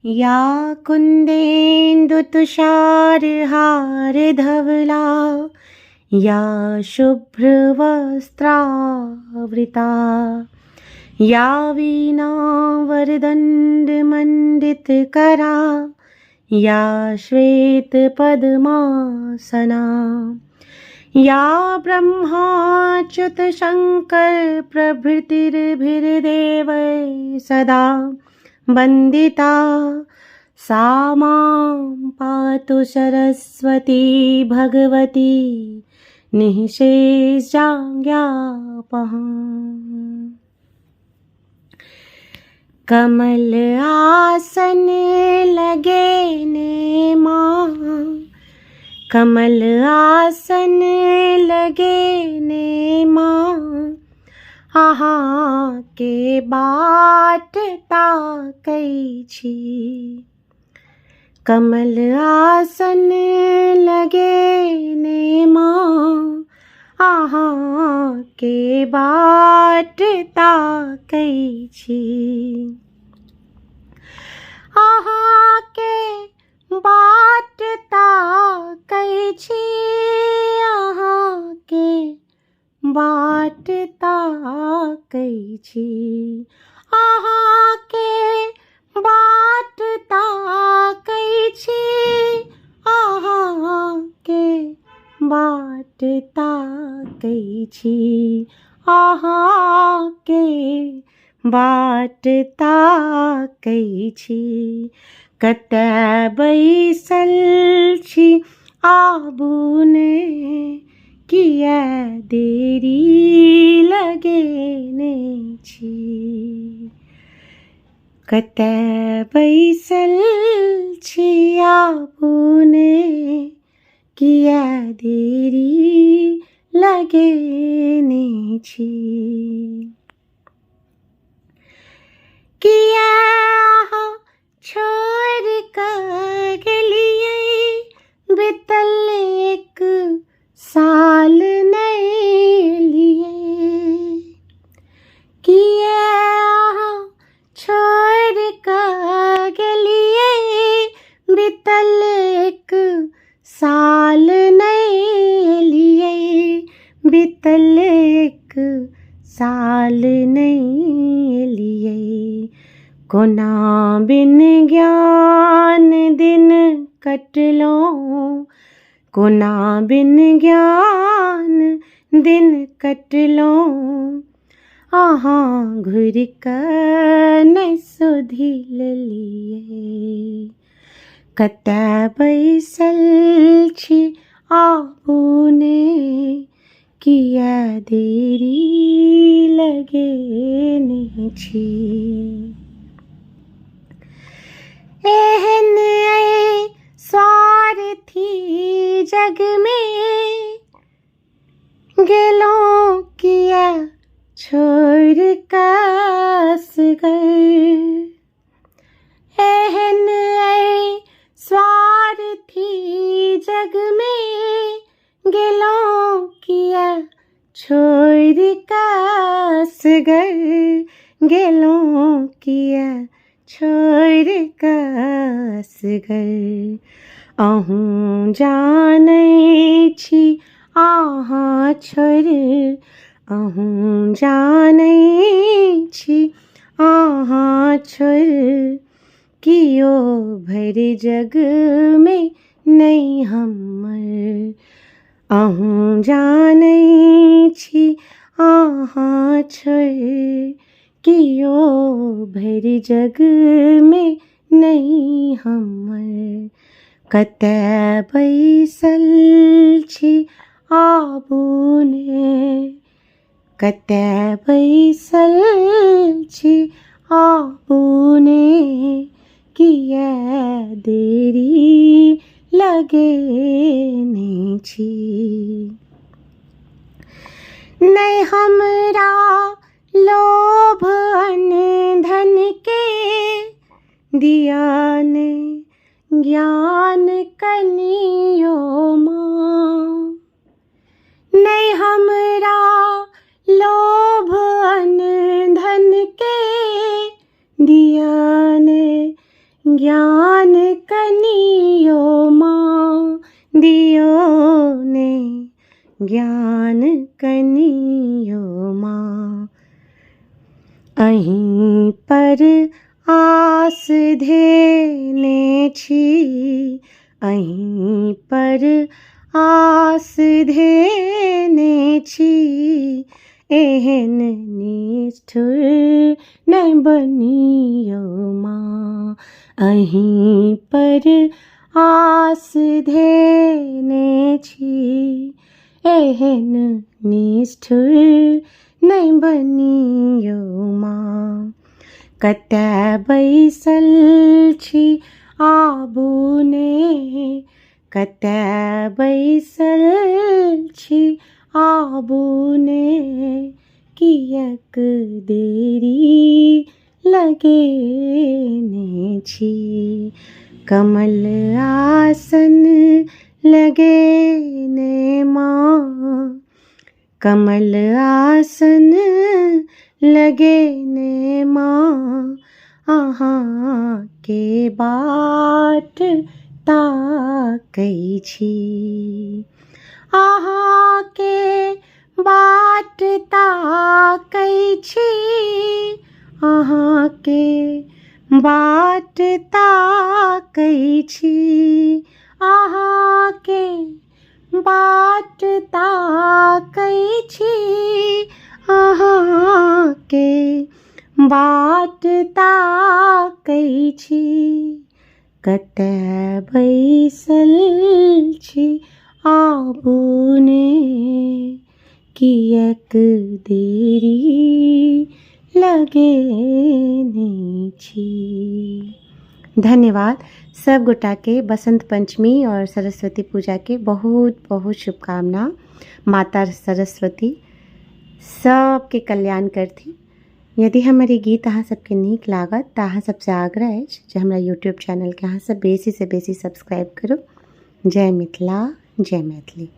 या कुन्देन्दुतुषारहारधवला या शुभ्रवस्त्रावृता या वीणावरदण्डमण्डितकरा या श्वेतपद्मासना या ब्रह्माच्युतशङ्करप्रभृतिर्भिर्देवैः सदा वन्दिता सा मां पातु सरस्वती भगवती निःशेषजाड्यापहा। कमल आसन लगे ने मां, कमल आसन लगे ने मां, आहा के बाट ताकै छी। कमल आसन लगे ने मां, आहा के बाट ताकै छी। आहा के बाट ताकै छी, आहा के बाट ताकै छी। आहा के बाट ताकै छी, आहा के बाट ताकै छी। आहा के बाट ताकै छी। कतय बैसल छी आबू ने, किया देरी लगेने छी। कतय बैसल छी आबू ने, किया देरी लगेने छी। किया अहाँ छोड़ कऽ गेलियै, बितल एक साल नहि एलियै। किया अहाँ छोड़ कऽ गेलियै, बितल एक साल नहि एलियै। बितल एक साल नहि एलियै। कोना बिन ज्ञान दिन कटलहुँ, कोना बिन ज्ञान दिन कटलहुँ। अहाँ घुरि कऽ नहि सुधि लेलियै। कतय बैसल छी आबू ने, किया देरी लगेने छी। एहन अइ स्वार्थी जग में, गेलहुँ किया छोड़ कऽ असगर। एहन अइ स्वार्थी जग में, गेलहुँ किया छोड़ कऽ असगर। गेलहुँ किया छोड़ कऽ असगर। अहूँ जानै छी अहाँ छोड़, अहूँ जानै छी अहाँ छोड़। कियो भरि जग में नहि हमर। अहूँ जानै छी अहाँ छोड़, कियो भरि जग में नहि हमर। कतय बैसल छी आबू ने, कतय बैसल छी आबू ने, किया देरी लगेने छी। नहि हमरा लोभ अन धन के, दिया ने ज्ञान कनियो माँ। नहीं हमरा लोभ अन धन के, दिया ने ज्ञान कनियो माँ दियो ने, ज्ञान कनियो माँ। अहीं पर आस धेने छी, अहीं पर आस धेने छी, एहन निष्ठुर नहि बनियो माँ। अहीं पर आस धेने छी, एहन निष्ठुर नहि बनियो माँ। कतय बैसल छी आबू ने, कतय बैसल छी आबू ने, कियक देरी लगेने छी। कमल आसन लगेने माँ, कमल आसन लगेने माँ, अहाँ के बाट ताकै छी, अहाँ के बाट ताकै छी, अहाँ के बाट ताकै छी, अहाँ के बाट ताकै छी, अहाँ के बाट ताकै छी। कतय बैसल छी आबू ने, कियक देरी लगेने छी। धन्यवाद। सब गोटा के बसंत पंचमी और सरस्वती पूजा के बहुत बहुत शुभकामना। माता सरस्वती सबके कल्याण करती। यदि हमारी गीत अहाँ सबके नीक लागत तऽ अहाँ सबसे आग्रह अछि जे हमरा यूट्यूब चैनल के अहाँ सब बेसी से बेसी सब्सक्राइब करू। जय मिथिला, जय मैथिली।